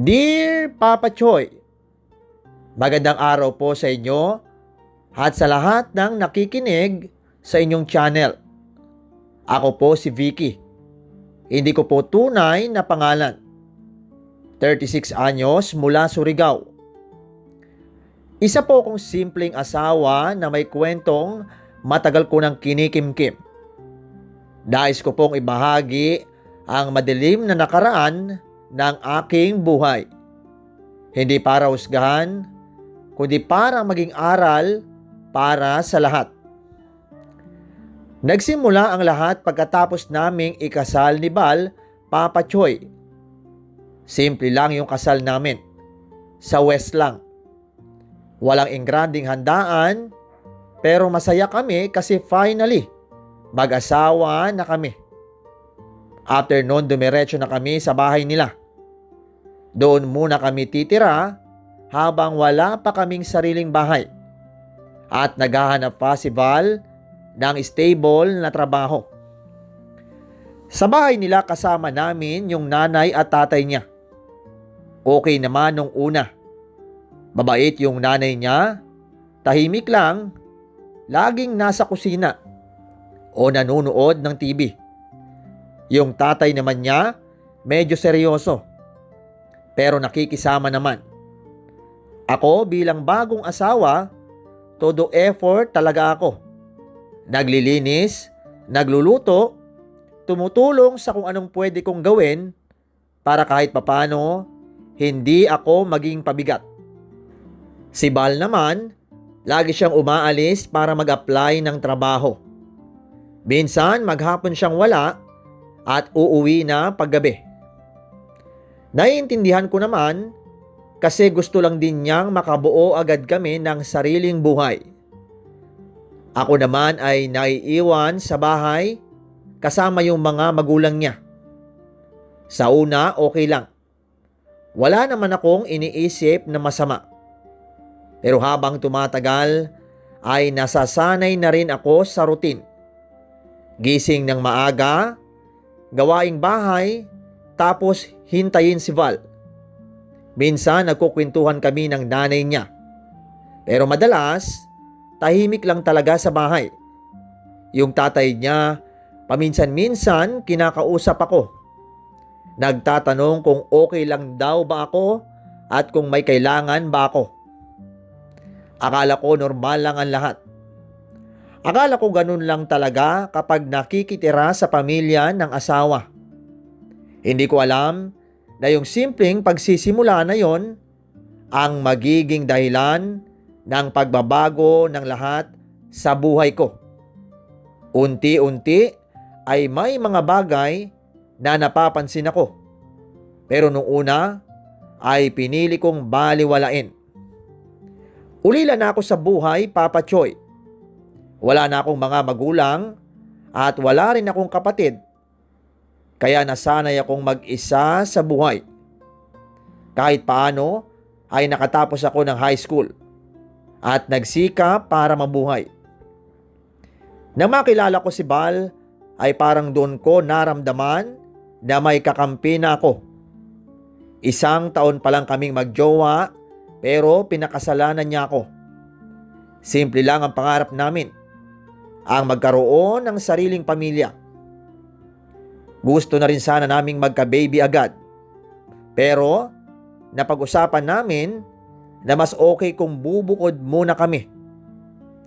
Dear Papa Choy, magandang araw po sa inyo at sa lahat ng nakikinig sa inyong channel. Ako po si Vicky. Hindi ko po tunay na pangalan. 36 anyos mula Surigao. Isa po akong simpleng asawa na may kwentong matagal ko nang kinikimkim. Nais ko pong ibahagi ang madilim na nakaraan ng aking buhay. Hindi para husgahan, kundi para maging aral para sa lahat. Nagsimula ang lahat pagkatapos naming ikasal ni Bal, Papa Choy. Simple lang yung kasal namin. Sa West lang. Walang ingranding handaan, pero masaya kami kasi finally, mag-asawa na kami. After noon, dumiretso na kami sa bahay nila. Doon muna kami titira habang wala pa kaming sariling bahay. At naghahanap pa si Val ng stable na trabaho. Sa bahay nila kasama namin yung nanay at tatay niya. Okay naman nung una. Mabait yung nanay niya, tahimik lang, laging nasa kusina o nanonood ng TV. Yung tatay naman niya, medyo seryoso, pero nakikisama naman. Ako bilang bagong asawa, todo effort talaga ako. Naglilinis, nagluluto, tumutulong sa kung anong pwede kong gawin para kahit papano hindi ako maging pabigat. Si Bal naman, lagi siyang umaalis para mag-apply ng trabaho. Minsan maghapon siyang wala at uuwi na paggabi. Naiintindihan ko naman kasi gusto lang din niyang makabuo agad kami ng sariling buhay. Ako naman ay naiiwan sa bahay kasama yung mga magulang niya. Sa una, okay lang. Wala naman akong iniisip na masama. Pero habang tumatagal, ay nasasanay na rin ako sa routine. Gising ng maaga, gawaing bahay, tapos hintayin si Val. Minsan nagkukwentuhan kami ng nanay niya. Pero madalas, tahimik lang talaga sa bahay. Yung tatay niya, paminsan-minsan kinakausap ako. Nagtatanong kung okay lang daw ba ako at kung may kailangan ba ako. Akala ko normal lang ang lahat. Akala ko ganun lang talaga kapag nakikitira sa pamilya ng asawa. Hindi ko alam na yung simpleng pagsisimula na yon ang magiging dahilan ng pagbabago ng lahat sa buhay ko. Unti-unti ay may mga bagay na napapansin ako. Pero nung una ay pinili kong baliwalain. Ulila na ako sa buhay, Papa Choy. Wala na akong mga magulang at wala rin akong kapatid. Kaya nasanay akong mag-isa sa buhay. Kahit paano ay nakatapos ako ng high school at nagsikap para mabuhay. Nang makilala ko si Bal ay parang doon ko naramdaman na may kakampi na ako. 1 taon pa lang kaming magjowa pero pinakasalanan niya ako. Simple lang ang pangarap namin, ang magkaroon ng sariling pamilya. Gusto na rin sana naming magka-baby agad. Pero napag-usapan namin na mas okay kung bubukod muna kami.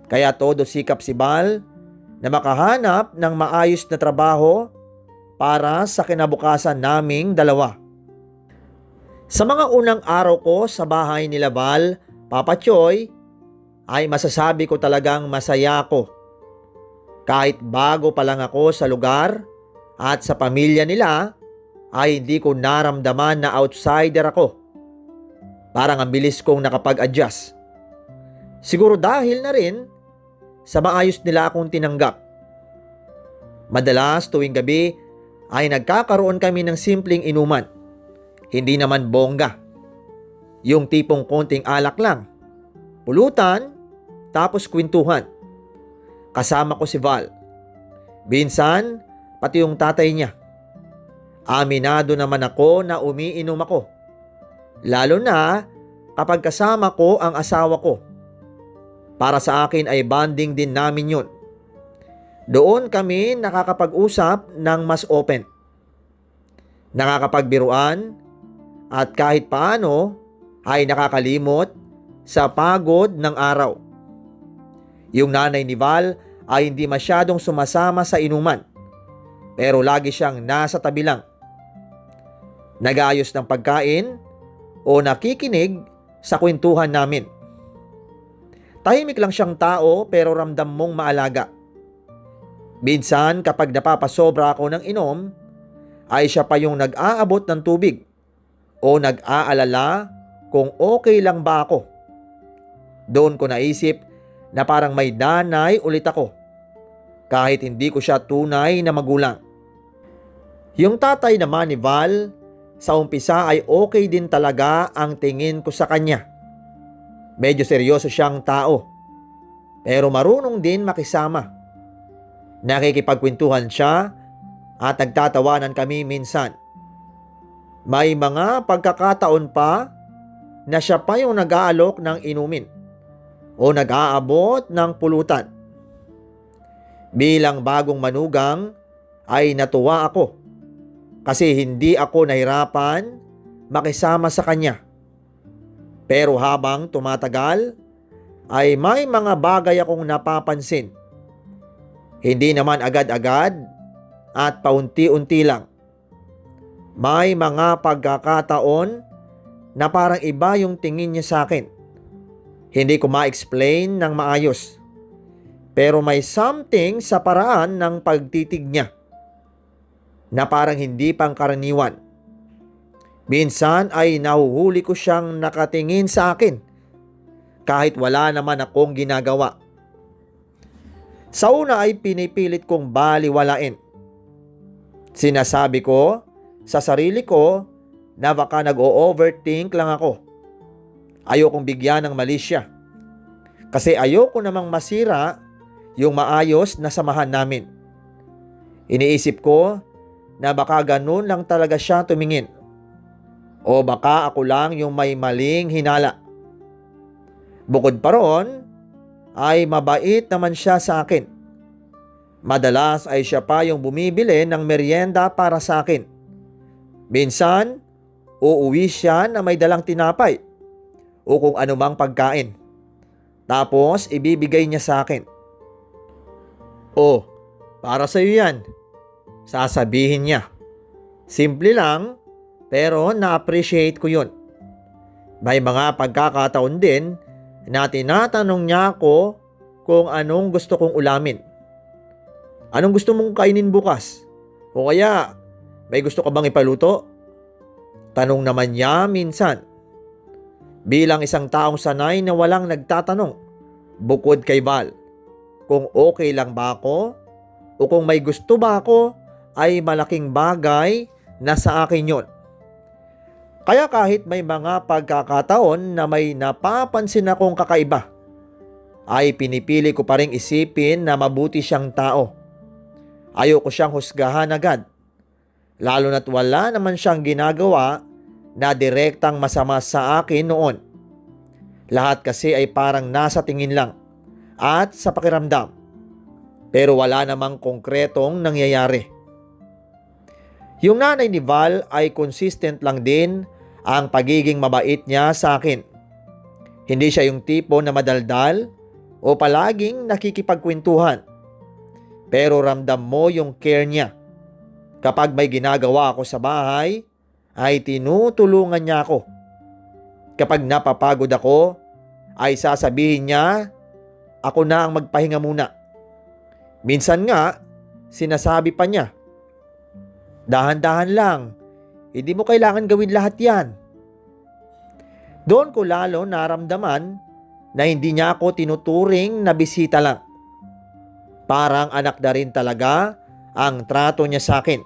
Kaya todo sikap si Bal na makahanap ng maayos na trabaho para sa kinabukasan naming dalawa. Sa mga unang araw ko sa bahay nila Val, Papa Choy, ay masasabi ko talagang masaya ako. Kahit bago pa lang ako sa lugar at sa pamilya nila, ay hindi ko naramdaman na outsider ako. Parang ang bilis kong nakapag-adjust. Siguro dahil na rin sa maayos nila akong tinanggap. Madalas tuwing gabi ay nagkakaroon kami ng simpleng inuman. Hindi naman bongga. Yung tipong konting alak lang. Pulutan, tapos kwentuhan. Kasama ko si Val. Minsan, pati yung tatay niya. Aminado naman ako na umiinom ako. Lalo na kapag kasama ko ang asawa ko. Para sa akin ay bonding din namin yun. Doon kami nakakapag-usap ng mas open. Nakakapagbiruan at kahit paano ay nakakalimot sa pagod ng araw. Yung nanay ni Val ay hindi masyadong sumasama sa inuman, pero lagi siyang nasa tabi lang. Nag-aayos ng pagkain o nakikinig sa kwentuhan namin. Tahimik lang siyang tao pero ramdam mong maalaga. Minsan kapag napapasobra ako ng inom, ay siya pa yung nag-aabot ng tubig o nag-aalala kung okay lang ba ako. Doon ko naisip na parang may nanay ulit ako, kahit hindi ko siya tunay na magulang. Yung tatay naman ni Val, sa umpisa ay okay din talaga ang tingin ko sa kanya. Medyo seryoso siyang tao, pero marunong din makisama. Nakikipagkwentuhan siya at nagtatawanan kami minsan. May mga pagkakataon pa na siya pa yung nag-aalok ng inumin o nag-aabot ng pulutan. Bilang bagong manugang ay natuwa ako kasi hindi ako nahirapan makisama sa kanya. Pero habang tumatagal ay may mga bagay akong napapansin. Hindi naman agad-agad at paunti-unti lang. May mga pagkakataon na parang iba yung tingin niya sa akin. Hindi ko ma-explain ng maayos. Pero may something sa paraan ng pagtitig niya na parang hindi pangkaraniwan. Minsan ay nahuhuli ko siyang nakatingin sa akin kahit wala naman akong ginagawa. Sa una ay pinipilit kong baliwalain. Sinasabi ko sa sarili ko na baka nag-o-overthink lang ako. Ayokong bigyan ng mali siya. Kasi ayoko namang masira yung maayos na samahan namin. Iniisip ko na baka ganun lang talaga siya tumingin. O baka ako lang yung may maling hinala. Bukod pa roon, ay mabait naman siya sa akin. Madalas ay siya pa yung bumibili ng merienda para sa akin. Minsan, uuwi siya na may dalang tinapay o kung anumang pagkain. Tapos ibibigay niya sa akin. "Oh, para sa iyo yan," sasabihin niya. Simple lang, pero na-appreciate ko yun. May mga pagkakataon din na tinatanong niya ako kung anong gusto kong ulamin. "Anong gusto mong kainin bukas? O kaya, may gusto ka bang ipaluto?" Tanong naman niya minsan. Bilang isang taong sanay na walang nagtatanong, bukod kay Val, kung okay lang ba ako o kung may gusto ba ako, ay malaking bagay na sa akin yon. Kaya kahit may mga pagkakataon na may napapansin akong kakaiba, ay pinipili ko pa ring isipin na mabuti siyang tao. Ayoko siyang husgahan agad, lalo na't wala naman siyang ginagawa na direktang masama sa akin noon. Lahat kasi ay parang nasa tingin lang at sa pakiramdam, pero wala namang konkretong nangyayari. Yung nanay ni Val ay consistent lang din ang pagiging mabait niya sa akin. Hindi siya yung tipo na madaldal o palaging nakikipagkwentuhan. Pero ramdam mo yung care niya. Kapag may ginagawa ako sa bahay, ay tinutulungan niya ako. Kapag napapagod ako, ay sasabihin niya, ako na ang magpahinga muna. Minsan nga, sinasabi pa niya, "Dahan-dahan lang, hindi mo kailangan gawin lahat yan." Doon ko lalo naramdaman na hindi niya ako tinuturing na bisita lang. Parang anak na rin talaga ang trato niya sa akin.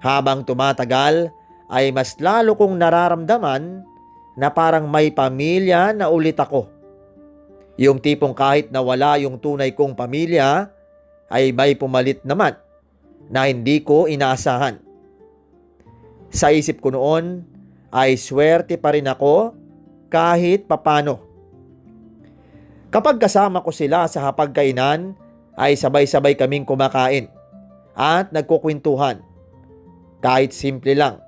Habang tumatagal ay mas lalo kong nararamdaman na parang may pamilya na ulit ako. Yung tipong kahit na wala yung tunay kong pamilya, ay may pumalit naman na hindi ko inaasahan. Sa isip ko noon ay swerte pa rin ako kahit papano. Kapag kasama ko sila sa hapagkainan ay sabay-sabay kaming kumakain at nagkukwentuhan. Kahit simple lang.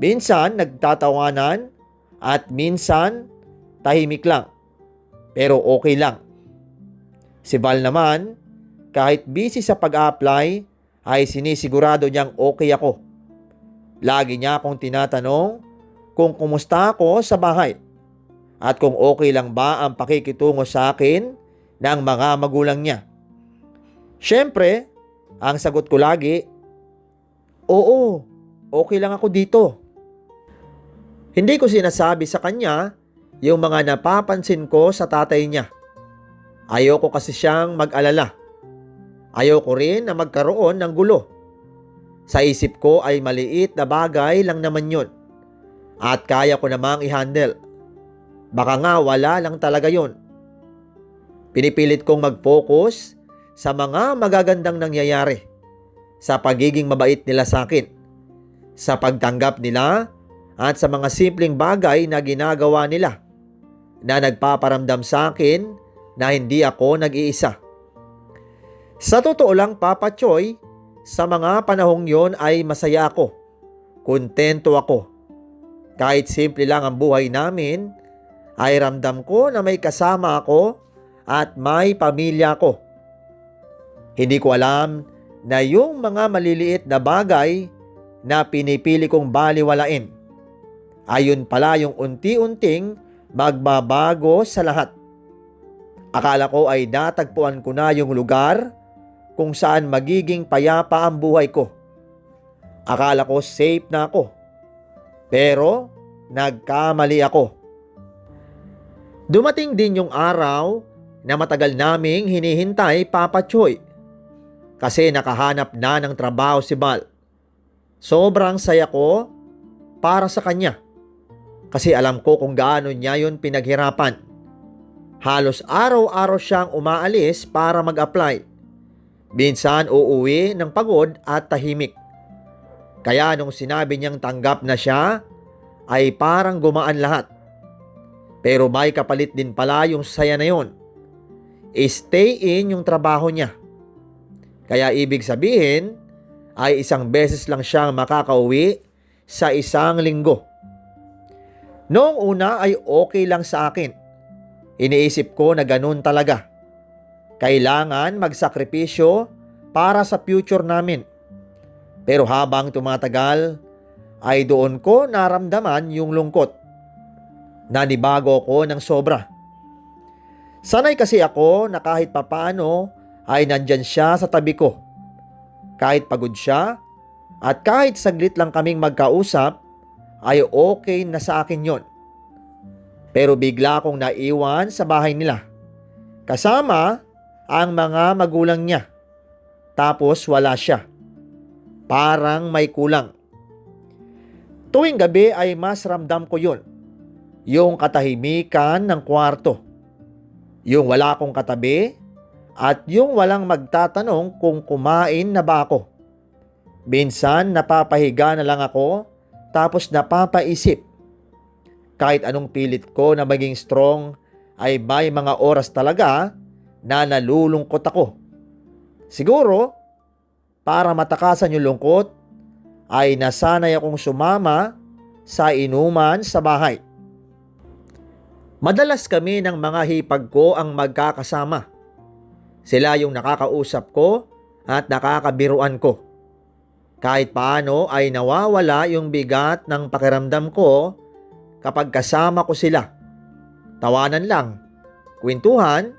Minsan nagtatawanan at minsan tahimik lang. Pero okay lang. Si Val naman, kahit busy sa pag-apply, ay sinisigurado niyang okay ako. Lagi niya akong tinatanong kung kumusta ako sa bahay at kung okay lang ba ang pakikitungo sa akin ng mga magulang niya. Siyempre, ang sagot ko lagi, oo, okay lang ako dito. Hindi ko sinasabi sa kanya yung mga napapansin ko sa tatay niya. Ayoko kasi siyang mag-alala. Ayoko rin na magkaroon ng gulo. Sa isip ko ay maliit na bagay lang naman yun. At kaya ko namang i-handle. Baka nga wala lang talaga yun. Pinipilit kong mag-focus sa mga magagandang nangyayari. Sa pagiging mabait nila sa akin. Sa pagtanggap nila at sa mga simpleng bagay na ginagawa nila na nagpaparamdam sa akin na hindi ako nag-iisa. Sa totoo lang, Papa Choy, sa mga panahong yon ay masaya ako. Kontento ako. Kahit simple lang ang buhay namin, ay ramdam ko na may kasama ako at may pamilya ko. Hindi ko alam na yung mga maliliit na bagay na pinipili kong baliwalain, ayun pala yung unti-unting magbabago sa lahat. Akala ko ay natagpuan ko na yung lugar kung saan magiging payapa ang buhay ko. Akala ko safe na ako. Pero nagkamali ako. Dumating din yung araw na matagal naming hinihintay, Papa Choy. Kasi nakahanap na ng trabaho si Val. Sobrang saya ko para sa kanya. Kasi alam ko kung gaano niya yun pinaghirapan. Halos araw-araw siyang umaalis para mag-apply. Minsan uuwi ng pagod at tahimik. Kaya nung sinabi niyang tanggap na siya, ay parang gumaan lahat. Pero may kapalit din pala yung saya na yun. Stay in yung trabaho niya. Kaya ibig sabihin, ay isang beses lang siyang makakauwi sa isang linggo. Noong una ay okay lang sa akin. Iniisip ko na ganun talaga. Kailangan magsakripisyo para sa future namin. Pero habang tumatagal, ay doon ko naramdaman yung lungkot. Nanibago ko ng sobra. Sanay kasi ako na kahit papaano ay nandyan siya sa tabi ko. Kahit pagod siya at kahit saglit lang kaming magkausap, ay okay na sa akin yon. Pero bigla akong naiwan sa bahay nila. Kasama ang mga magulang niya. Tapos wala siya. Parang may kulang. Tuwing gabi ay mas ramdam ko yun. Yung katahimikan ng kwarto. Yung wala akong katabi at yung walang magtatanong kung kumain na ba ako. Minsan napapahiga na lang ako tapos napapaisip. Kahit anong pilit ko na maging strong ay may mga oras talaga na nalulungkot ako. Siguro, para matakasan yung lungkot, ay nasanay akong sumama sa inuman sa bahay. Madalas kami ng mga hipag ko ang magkakasama. Sila yung nakakausap ko at nakakabiruan ko. Kahit paano ay nawawala yung bigat ng pakiramdam ko kapag kasama ko sila. Tawanan lang, kwentuhan,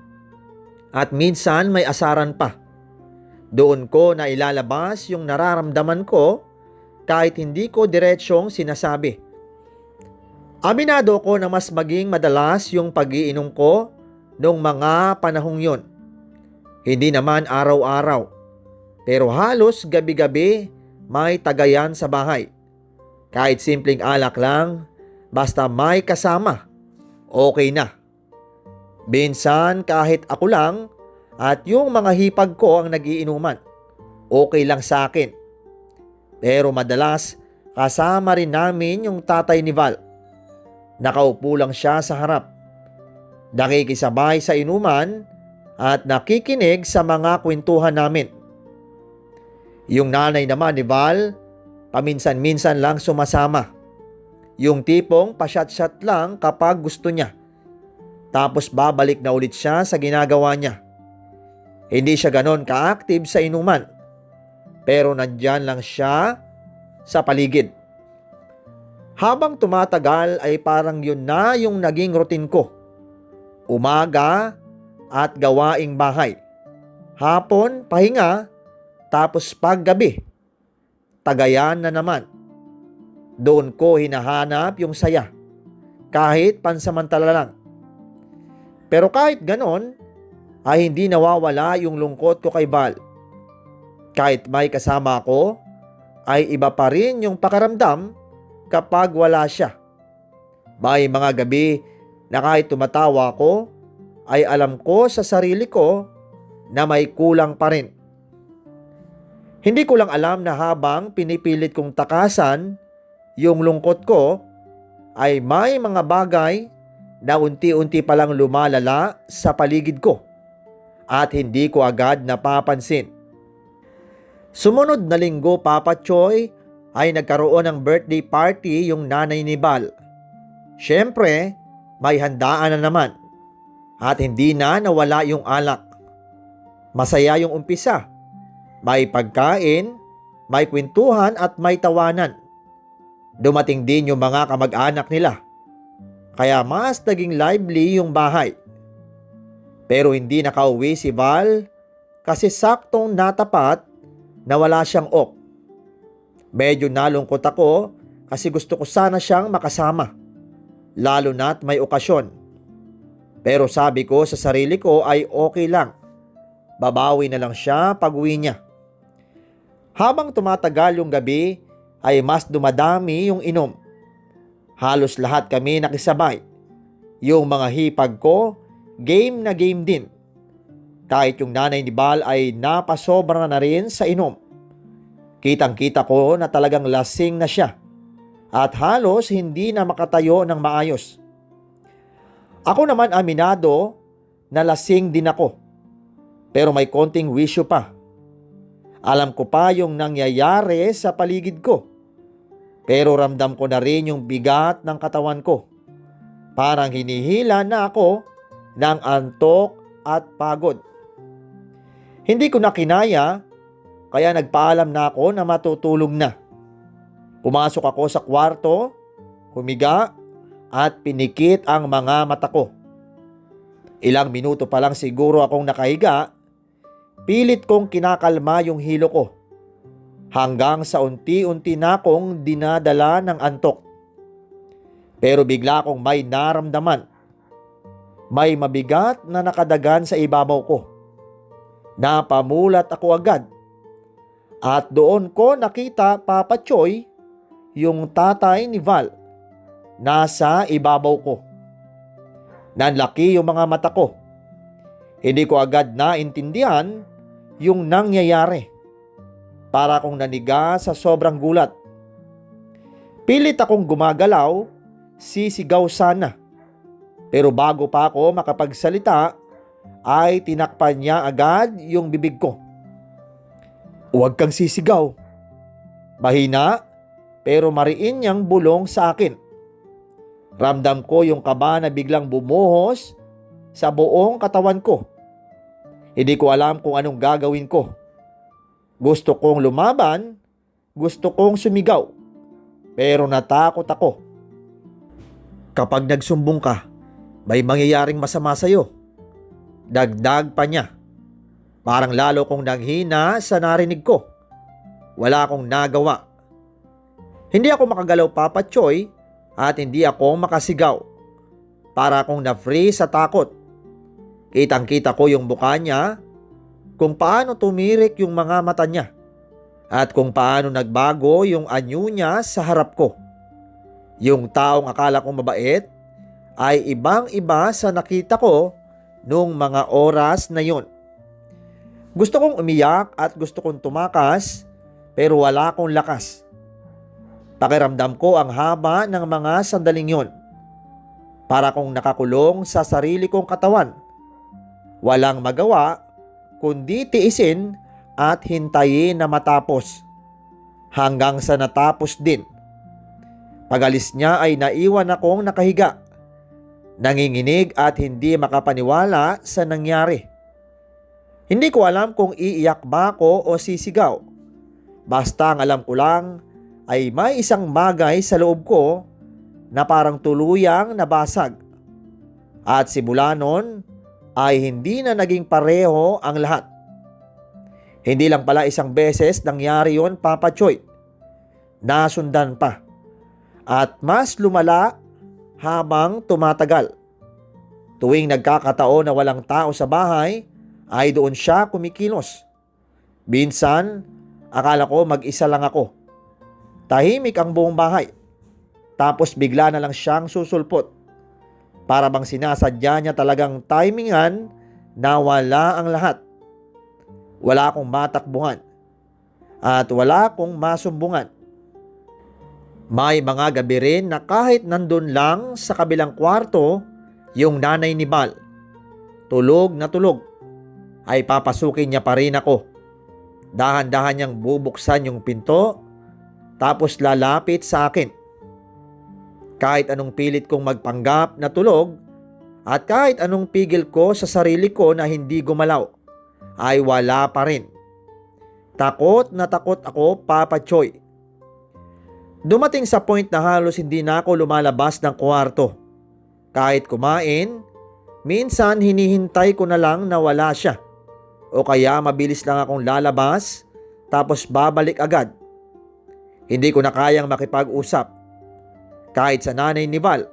at minsan may asaran pa. Doon ko na ilalabas yung nararamdaman ko kahit hindi ko diretsyong sinasabi. Aminado ko na mas maging madalas yung pag-iinom ko noong mga panahong yon. Hindi naman araw-araw, pero halos gabi-gabi may tagayan sa bahay. Kahit simpleng alak lang, basta may kasama, okay na. Minsan kahit ako lang at yung mga hipag ko ang nagiinuman, okay lang sa akin. Pero madalas kasama rin namin yung tatay ni Val. Nakaupo lang siya sa harap. Nakikisabay sa inuman at nakikinig sa mga kwentuhan namin. Yung nanay naman ni Val, paminsan-minsan lang sumasama. Yung tipong pasyat-syat lang kapag gusto niya. Tapos babalik na ulit siya sa ginagawa niya. Hindi siya ganon ka-active sa inuman. Pero nandyan lang siya sa paligid. Habang tumatagal ay parang yun na yung naging routine ko. Umaga at gawaing bahay. Hapon, pahinga. Tapos paggabi, tagayan na naman. Doon ko hinahanap yung saya. Kahit pansamantala lang. Pero kahit ganon, ay hindi nawawala yung lungkot ko kay Val. Kahit may kasama ako, ay iba pa rin yung pakaramdam kapag wala siya. May mga gabi na kahit tumatawa ko, ay alam ko sa sarili ko na may kulang pa rin. Hindi ko lang alam na habang pinipilit kong takasan yung lungkot ko, ay may mga bagay na unti-unti palang lumalala sa paligid ko at hindi ko agad napapansin. Sumunod na linggo, Papa Choy, ay nagkaroon ng birthday party yung nanay ni Val. Siyempre, may handaan na naman at hindi na nawala yung alak. Masaya yung umpisa. May pagkain, may kwentuhan at may tawanan. Dumating din yung mga kamag-anak nila. Kaya mas naging lively yung bahay. Pero hindi nakauwi si Val kasi saktong natapat na wala siyang off. Medyo nalungkot ako kasi gusto ko sana siyang makasama. Lalo na't may okasyon. Pero sabi ko sa sarili ko ay okay lang. Babawi na lang siya pag-uwi niya. Habang tumatagal yung gabi ay mas dumadami yung inom. Halos lahat kami nakisabay. Yung mga hipag ko, game na game din. Kahit yung nanay ni Val ay napasobra na rin sa inom. Kitang-kita ko na talagang lasing na siya at halos hindi na makatayo ng maayos. Ako naman aminado na lasing din ako. Pero may konting wisyo pa. Alam ko pa yung nangyayari sa paligid ko. Pero ramdam ko na rin yung bigat ng katawan ko. Parang hinihila na ako ng antok at pagod. Hindi ko na kinaya, kaya nagpaalam na ako na matutulog na. Pumasok ako sa kwarto, humiga at pinikit ang mga mata ko. Ilang minuto pa lang siguro akong nakahiga, pilit kong kinakalma yung hilo ko. Hanggang sa unti-unti na akong dinadala ng antok. Pero bigla akong may naramdaman. May mabigat na nakadagan sa ibabaw ko. Napamulat ako agad. At doon ko nakita, Papa Choy, yung tatay ni Val. Nasa ibabaw ko. Nanlaki yung mga mata ko. Hindi ko agad naintindihan yung nangyayari. Para akong naniga sa sobrang gulat. Pilit akong gumagalaw, sisigaw sana. Pero bago pa ako makapagsalita, ay tinakpan niya agad yung bibig ko. Huwag kang sisigaw. Mahina, pero mariin niyang bulong sa akin. Ramdam ko yung kaba na biglang bumuhos sa buong katawan ko. Hindi ko alam kung anong gagawin ko. Gusto kong lumaban, gusto kong sumigaw, pero natakot ako. Kapag nagsumbong ka, may mangyayaring masama sa'yo. Dagdag pa niya. Parang lalo kong nanghina sa narinig ko. Wala akong nagawa. Hindi ako makagalaw, Papa Choy, at hindi ako makasigaw. Para akong na-free sa takot. Kitang-kita ko yung mukha niya, kung paano tumirik yung mga mata niya, at kung paano nagbago yung anyo niya sa harap ko. Yung taong akala kong mabait ay ibang-iba sa nakita ko nung mga oras na yun. Gusto kong umiyak at gusto kong tumakas pero wala akong lakas. Pakiramdam ko ang haba ng mga sandaling yon. Para kong nakakulong sa sarili kong katawan. Walang magawa kundi tiisin at hintayin na matapos. Hanggang sa natapos din. Pagalis niya ay naiwan akong nakahiga. Nanginginig at hindi makapaniwala sa nangyari. Hindi ko alam kung iiyak ba ako o sisigaw. Basta ang alam ko lang ay may isang bagay sa loob ko na parang tuluyang nabasag. At simula nun ay hindi na naging pareho ang lahat. Hindi lang pala isang beses nangyari yon, Papa Choy. Nasundan pa. At mas lumala habang tumatagal. Tuwing nagkakataon na walang tao sa bahay, ay doon siya kumikilos. Minsan, akala ko mag-isa lang ako. Tahimik ang buong bahay. Tapos bigla na lang siyang susulpot. Para bang sinasadya niya talagang timingan na wala ang lahat. Wala akong matakbuhan. At wala akong masumbungan. May mga gabi rin na kahit nandun lang sa kabilang kwarto yung nanay ni Val, tulog na tulog, ay papasukin niya pa rin ako. Dahan-dahan niyang bubuksan yung pinto, tapos lalapit sa akin. Kahit anong pilit kong magpanggap na tulog, at kahit anong pigil ko sa sarili ko na hindi gumalaw, ay wala pa rin. Takot na takot ako, Papa Choy. Dumating sa point na halos hindi na ako lumalabas ng kwarto. Kahit kumain, minsan hinihintay ko na lang na wala siya. O kaya mabilis lang akong lalabas, tapos babalik agad. Hindi ko na kayang makipag-usap. Kahit sa nanay ni Val,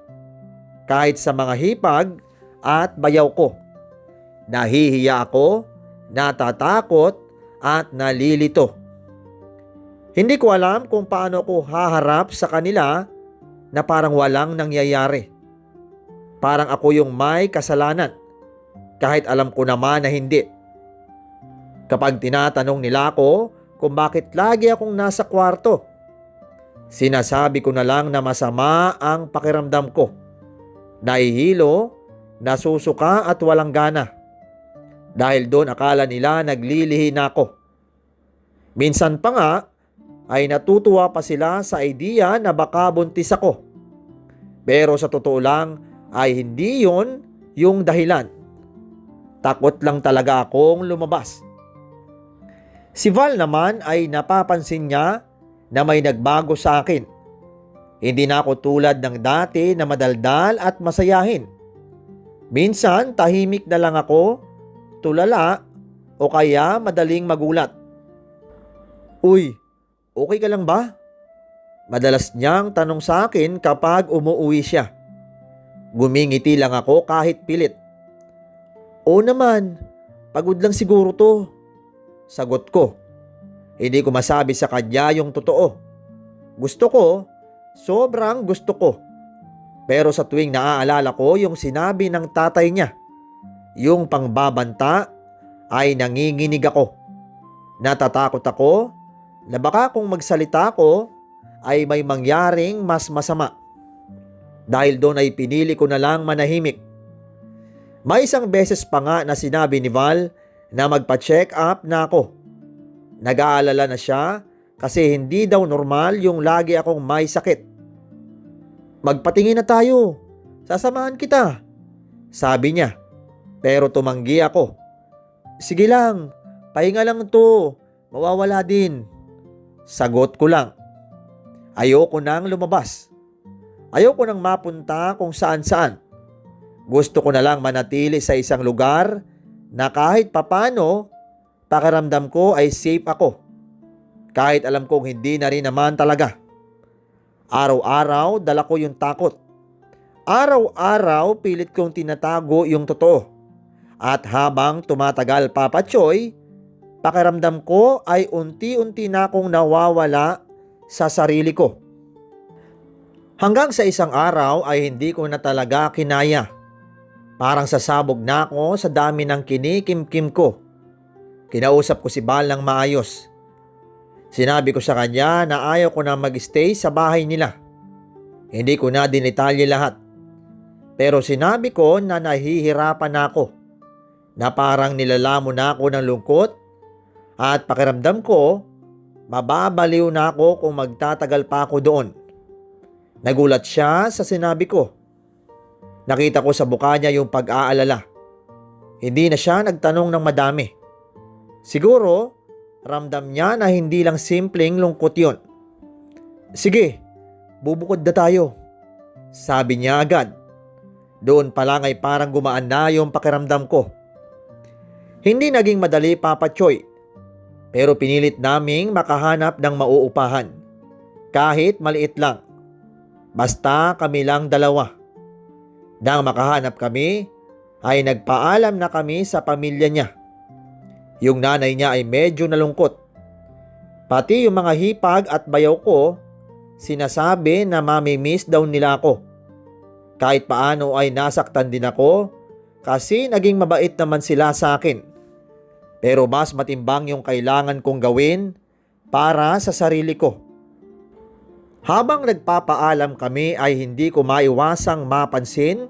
kahit sa mga hipag at bayaw ko. Nahihiya ako, natatakot at nalilito. Hindi ko alam kung paano ko haharap sa kanila na parang walang nangyayari. Parang ako yung may kasalanan, kahit alam ko naman na hindi. Kapag tinatanong nila ako kung bakit lagi akong nasa kwarto, sinasabi ko na lang na masama ang pakiramdam ko. Nahihilo, nasusuka at walang gana. Dahil doon akala nila naglilihi na ako. Minsan pa nga ay natutuwa pa sila sa idea na baka buntis ako. Pero sa totoo lang ay hindi yon yung dahilan. Takot lang talaga akong lumabas. Si Val naman ay napapansin niya na may nagbago sa akin. Hindi na ako tulad ng dati na madaldal at masayahin. Minsan tahimik na lang ako, tulala o kaya madaling magulat. Uy, okay ka lang ba? Madalas niyang tanong sa akin kapag umuwi siya. Gumingiti lang ako kahit pilit. Oo naman, pagod lang siguro to. Sagot ko. Hindi ko masabi sa kanya yung totoo. Gusto ko, sobrang gusto ko. Pero sa tuwing naaalala ko yung sinabi ng tatay niya, yung pangbabanta, ay nanginginig ako. Natatakot ako na baka kung magsalita ko ay may mangyaring mas masama. Dahil doon ay pinili ko na lang manahimik. May isang beses pa nga na sinabi ni Val na magpa-check up na ako. Nag-aalala na siya kasi hindi daw normal yung lagi akong may sakit. Magpatingin na tayo, sasamahan kita, sabi niya. Pero tumanggi ako. Sige lang, pahinga lang to, mawawala din. Sagot ko lang. Ayoko nang lumabas. Ayoko nang mapunta kung saan-saan. Gusto ko na lang manatili sa isang lugar na kahit papano, pakiramdam ko ay safe ako. Kahit alam kong hindi na rin naman talaga. Araw-araw dala ko yung takot. Araw-araw pilit kong tinatago yung totoo. At habang tumatagal, Papa Choy, pakiramdam ko ay unti-unti na akong nawawala sa sarili ko. Hanggang sa isang araw ay hindi ko na talaga kinaya. Parang sasabog na ako sa dami ng kinikimkim ko. Kinausap ko si Val ng maayos. Sinabi ko sa kanya na ayaw ko na mag-stay sa bahay nila. Hindi ko na dinitalye lahat. Pero sinabi ko na nahihirapan na ako, na parang nilalamon na ako ng lungkot at pakiramdam ko mababaliw na ako kung magtatagal pa ako doon. Nagulat siya sa sinabi ko. Nakita ko sa mukha niya yung pag-aalala. Hindi na siya nagtanong ng madami. Siguro, ramdam niya na hindi lang simpleng lungkot yon. Sige, bubukod na tayo, sabi niya agad. Doon pa lang ay parang gumaan na yung pakiramdam ko. Hindi naging madali, Papa Choy. Pero pinilit naming makahanap ng mauupahan. Kahit maliit lang. Basta kami lang dalawa. Nang makahanap kami, ay nagpaalam na kami sa pamilya niya. Yung nanay niya ay medyo nalungkot. Pati yung mga hipag at bayaw ko, sinasabi na mamimiss daw nila ako. Kahit paano ay nasaktan din ako kasi naging mabait naman sila sa akin. Pero mas matimbang yung kailangan kong gawin para sa sarili ko. Habang nagpapaalam kami ay hindi ko maiwasang mapansin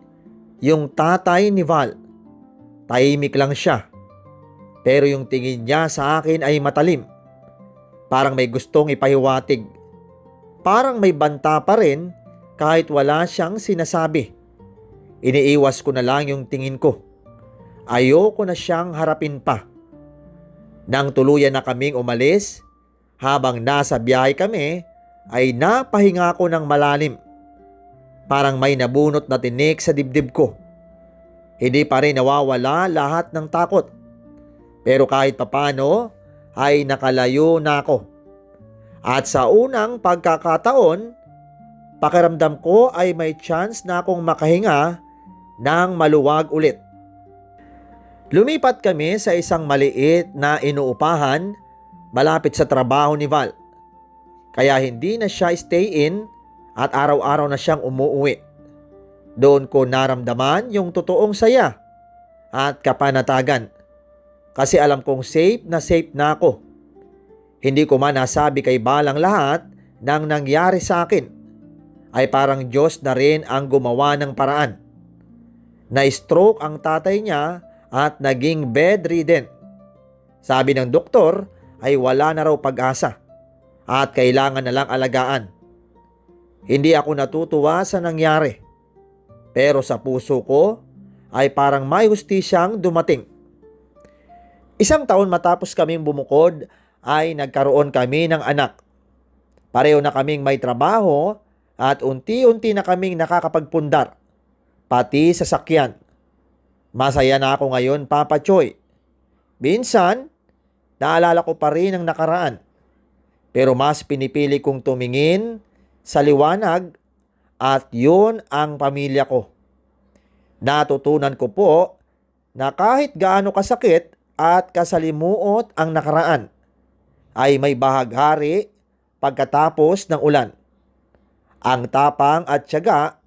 yung tatay ni Val. Tahimik lang siya. Pero yung tingin niya sa akin ay matalim. Parang may gustong ipahiwatig. Parang may banta pa rin kahit wala siyang sinasabi. Iniiwas ko na lang yung tingin ko. Ayoko na siyang harapin pa. Nang tuluyan na kaming umalis, habang nasa biyahe kami, ay napahinga ko ng malalim. Parang may nabunot na tinik sa dibdib ko. Hindi pa rin nawawala lahat ng takot. Pero kahit papano ay nakalayo na ako. At sa unang pagkakataon, pakiramdam ko ay may chance na akong makahinga ng maluwag ulit. Lumipat kami sa isang maliit na inuupahan malapit sa trabaho ni Val. Kaya hindi na siya stay-in at araw-araw na siyang umuuwi. Doon ko naramdaman yung totoong saya at kapanatagan. Kasi alam kong safe na ako. Hindi ko man nasabi kay Balang lahat ng nangyari sa akin. Ay parang Diyos na rin ang gumawa ng paraan. Na-stroke ang tatay niya at naging bedridden. Sabi ng doktor ay wala na raw pag-asa at kailangan na lang alagaan. Hindi ako natutuwa sa nangyari. Pero sa puso ko ay parang may hustisyang dumating. Isang taon matapos kaming bumukod ay nagkaroon kami ng anak. Pareho na kaming may trabaho at unti-unti na kaming nakakapagpundar, pati sa sakyan. Masaya na ako ngayon, Papa Choy. Minsan, naalala ko pa rin ang nakaraan. Pero mas pinipili kong tumingin sa liwanag at yun ang pamilya ko. Natutunan ko po na kahit gaano kasakit at kasalimuot ang nakaraan, ay may bahaghari pagkatapos ng ulan. Ang tapang at tiyaga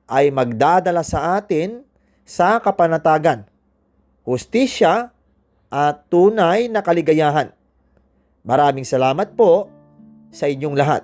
ay magdadala sa atin sa kapanatagan, hustisya at tunay na kaligayahan. Maraming salamat po sa inyong lahat.